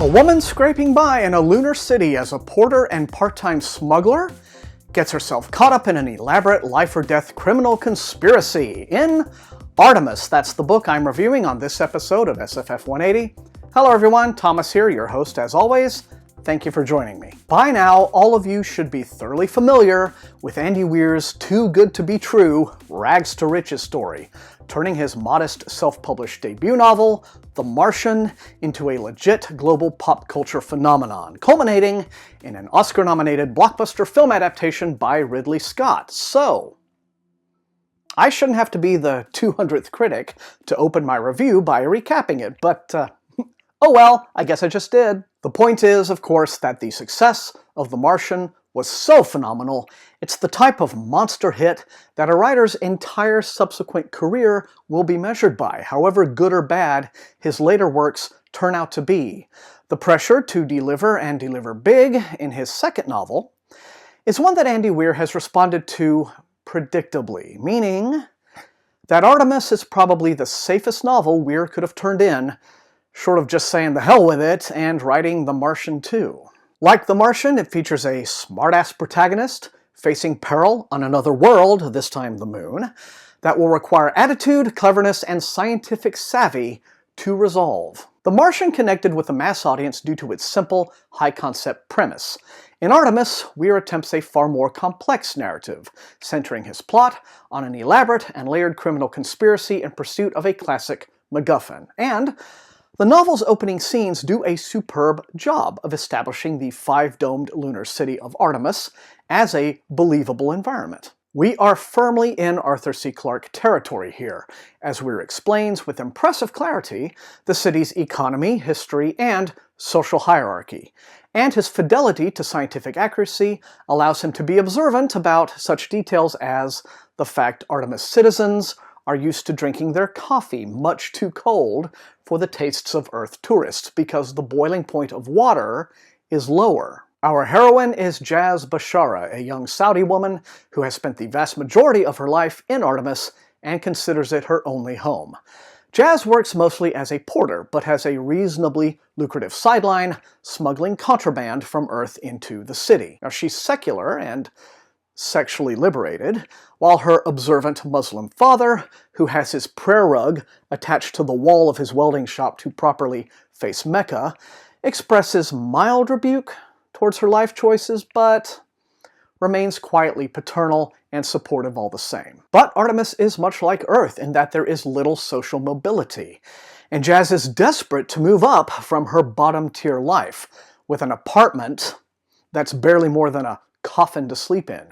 woman scraping by in a lunar city as a porter and part-time smuggler gets herself caught up in an elaborate life-or-death criminal conspiracy in Artemis. That's the book I'm reviewing on this episode of SFF180. Hello everyone, Thomas here, your host as always. Thank you for joining me. By now, all of you should be thoroughly familiar with Andy Weir's too good to be true, rags to riches story, turning his modest self-published debut novel, The Martian, into a legit global pop culture phenomenon, culminating in an Oscar-nominated blockbuster film adaptation by Ridley Scott. So, I shouldn't have to be the 200th critic to open my review by recapping it, but oh well, I guess I just did. The point is, of course, that the success of The Martian was so phenomenal, it's the type of monster hit that a writer's entire subsequent career will be measured by, however good or bad his later works turn out to be. The pressure to deliver and deliver big in his second novel is one that Andy Weir has responded to predictably, meaning that Artemis is probably the safest novel Weir could have turned in, short of just saying the hell with it and writing The Martian too. Like The Martian, it features a smart-ass protagonist facing peril on another world, this time the moon, that will require attitude, cleverness, and scientific savvy to resolve. The Martian connected with the mass audience due to its simple, high-concept premise. In Artemis, Weir attempts a far more complex narrative, centering his plot on an elaborate and layered criminal conspiracy in pursuit of a classic MacGuffin. And the novel's opening scenes do a superb job of establishing the five-domed lunar city of Artemis as a believable environment. We are firmly in Arthur C. Clarke territory here, as Weir explains with impressive clarity the city's economy, history, and social hierarchy. And his fidelity to scientific accuracy allows him to be observant about such details as the fact Artemis citizens are used to drinking their coffee much too cold for the tastes of Earth tourists because the boiling point of water is lower. Our heroine is Jazz Bashara, a young Saudi woman who has spent the vast majority of her life in Artemis and considers it her only home. Jazz works mostly as a porter, but has a reasonably lucrative sideline, smuggling contraband from Earth into the city. Now, she's secular and sexually liberated, while her observant Muslim father, who has his prayer rug attached to the wall of his welding shop to properly face Mecca, expresses mild rebuke towards her life choices, but remains quietly paternal and supportive all the same. But Artemis is much like Earth in that there is little social mobility, and Jazz is desperate to move up from her bottom-tier life, with an apartment that's barely more than a coffin to sleep in.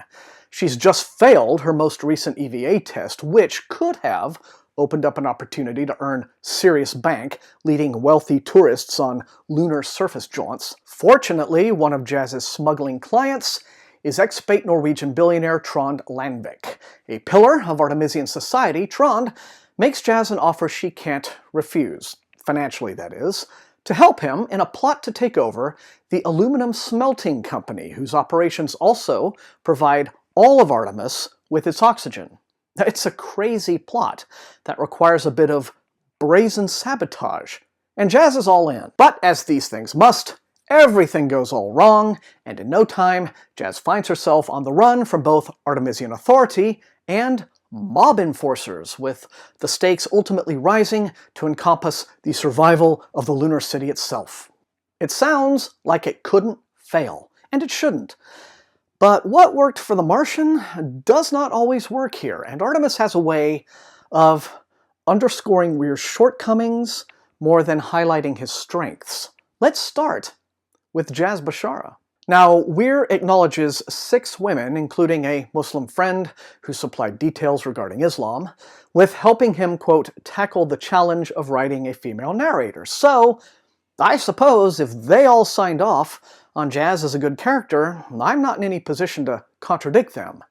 She's just failed her most recent EVA test, which could have opened up an opportunity to earn serious bank, leading wealthy tourists on lunar surface jaunts. Fortunately, one of Jazz's smuggling clients is ex-Spate Norwegian billionaire Trond Landvik. A pillar of Artemisian society, Trond makes Jazz an offer she can't refuse, financially that is, to help him in a plot to take over the aluminum smelting company, whose operations also provide all of Artemis with its oxygen. It's a crazy plot that requires a bit of brazen sabotage, and Jazz is all in. But as these things must, everything goes all wrong, and in no time, Jazz finds herself on the run from both Artemisian authority and mob enforcers, with the stakes ultimately rising to encompass the survival of the lunar city itself. It sounds like it couldn't fail, and it shouldn't. But what worked for The Martian does not always work here, and Artemis has a way of underscoring Weir's shortcomings more than highlighting his strengths. Let's start with Jazz Bashara. Now, Weir acknowledges 6 women, including a Muslim friend who supplied details regarding Islam, with helping him, quote, tackle the challenge of writing a female narrator. So, I suppose if they all signed off on Jazz as a good character, I'm not in any position to contradict them.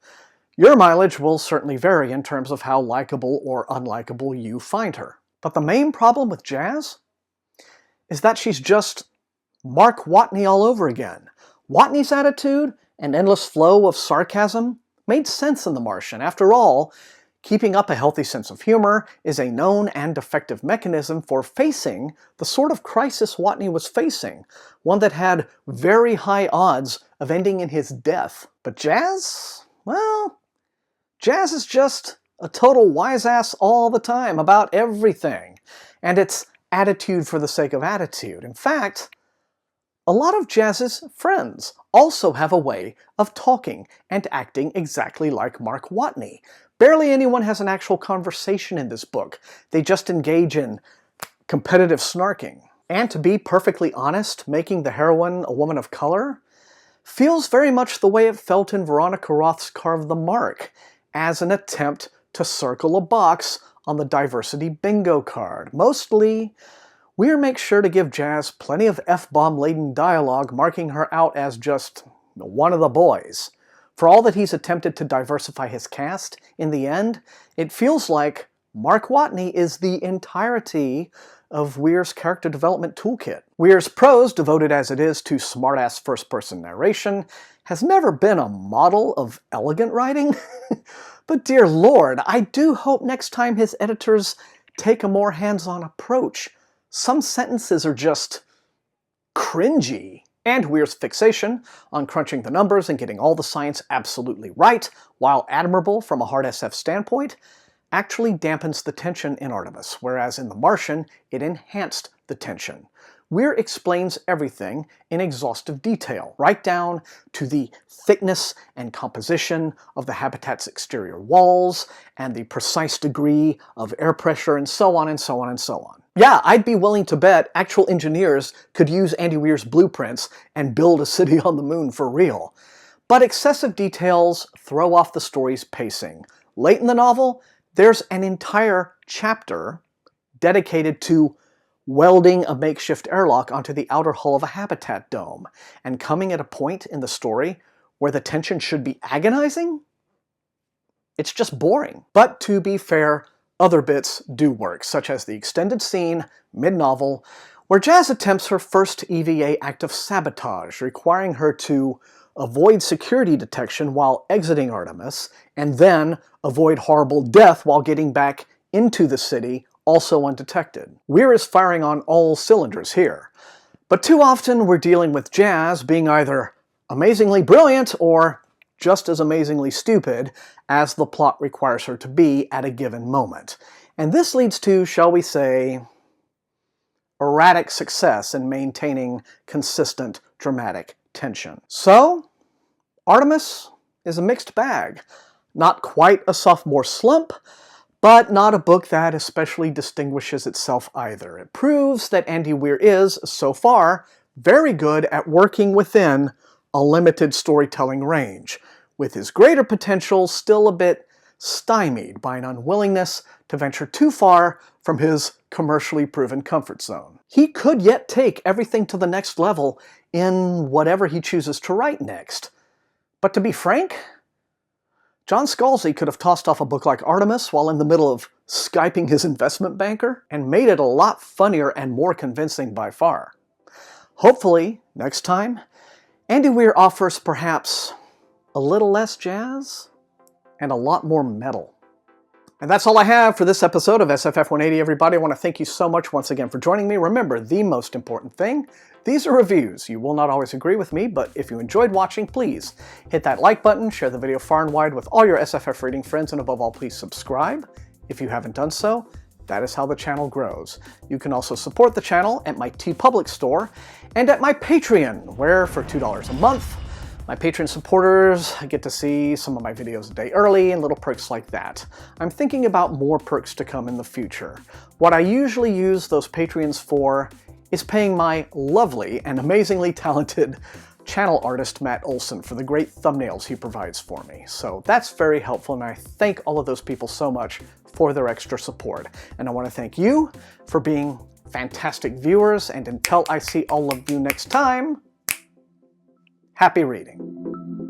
Your mileage will certainly vary in terms of how likable or unlikable you find her. But the main problem with Jazz is that she's just Mark Watney all over again. Watney's attitude and endless flow of sarcasm made sense in The Martian. After all, Keeping up a healthy sense of humor is a known and effective mechanism for facing the sort of crisis Watney was facing, one that had very high odds of ending in his death. But Jazz? Well, Jazz is just a total wise-ass all the time about everything, and it's attitude for the sake of attitude. In fact, a lot of Jazz's friends also have a way of talking and acting exactly like Mark Watney. Barely anyone has an actual conversation in this book. They just engage in competitive snarking. And to be perfectly honest, making the heroine a woman of color feels very much the way it felt in Veronica Roth's Carve the Mark, as an attempt to circle a box on the diversity bingo card. Mostly, Weir makes sure to give Jazz plenty of F-bomb-laden dialogue, marking her out as just one of the boys. For all that he's attempted to diversify his cast, in the end, it feels like Mark Watney is the entirety of Weir's character development toolkit. Weir's prose, devoted as it is to smartass first-person narration, has never been a model of elegant writing. But dear Lord, I do hope next time his editors take a more hands-on approach. Some sentences are just cringy. And Weir's fixation on crunching the numbers and getting all the science absolutely right, while admirable from a hard SF standpoint, actually dampens the tension in Artemis, whereas in The Martian, it enhanced the tension. Weir explains everything in exhaustive detail, right down to the thickness and composition of the habitat's exterior walls, and the precise degree of air pressure, and so on and so on and so on. Yeah, I'd be willing to bet actual engineers could use Andy Weir's blueprints and build a city on the moon for real. But excessive details throw off the story's pacing. Late in the novel, there's an entire chapter dedicated to welding a makeshift airlock onto the outer hull of a habitat dome, and coming at a point in the story where the tension should be agonizing? It's just boring. But to be fair, other bits do work, such as the extended scene, mid-novel, where Jazz attempts her first EVA act of sabotage, requiring her to avoid security detection while exiting Artemis, and then avoid horrible death while getting back into the city, also undetected. Weir is firing on all cylinders here. But too often we're dealing with Jazz being either amazingly brilliant or just as amazingly stupid as the plot requires her to be at a given moment. And this leads to, shall we say, erratic success in maintaining consistent dramatic tension. So, Artemis is a mixed bag. Not quite a sophomore slump, but not a book that especially distinguishes itself either. It proves that Andy Weir is, so far, very good at working within a limited storytelling range, with his greater potential still a bit stymied by an unwillingness to venture too far from his commercially proven comfort zone. He could yet take everything to the next level in whatever he chooses to write next. But to be frank, John Scalzi could have tossed off a book like Artemis while in the middle of Skyping his investment banker, and made it a lot funnier and more convincing by far. Hopefully, next time, Andy Weir offers perhaps a little less jazz and a lot more metal. And that's all I have for this episode of SFF180, everybody. I want to thank you so much once again for joining me. Remember, the most important thing, these are reviews. You will not always agree with me, but if you enjoyed watching, please hit that like button, share the video far and wide with all your SFF reading friends, and above all, please subscribe if you haven't done so. That is how the channel grows. You can also support the channel at my TeePublic store and at my Patreon, where for $2 a month, my Patreon supporters get to see some of my videos a day early and little perks like that. I'm thinking about more perks to come in the future. What I usually use those Patreons for is paying my lovely and amazingly talented channel artist Matt Olson for the great thumbnails he provides for me. So that's very helpful, and I thank all of those people so much for their extra support. And I want to thank you for being fantastic viewers, and until I see all of you next time, happy reading.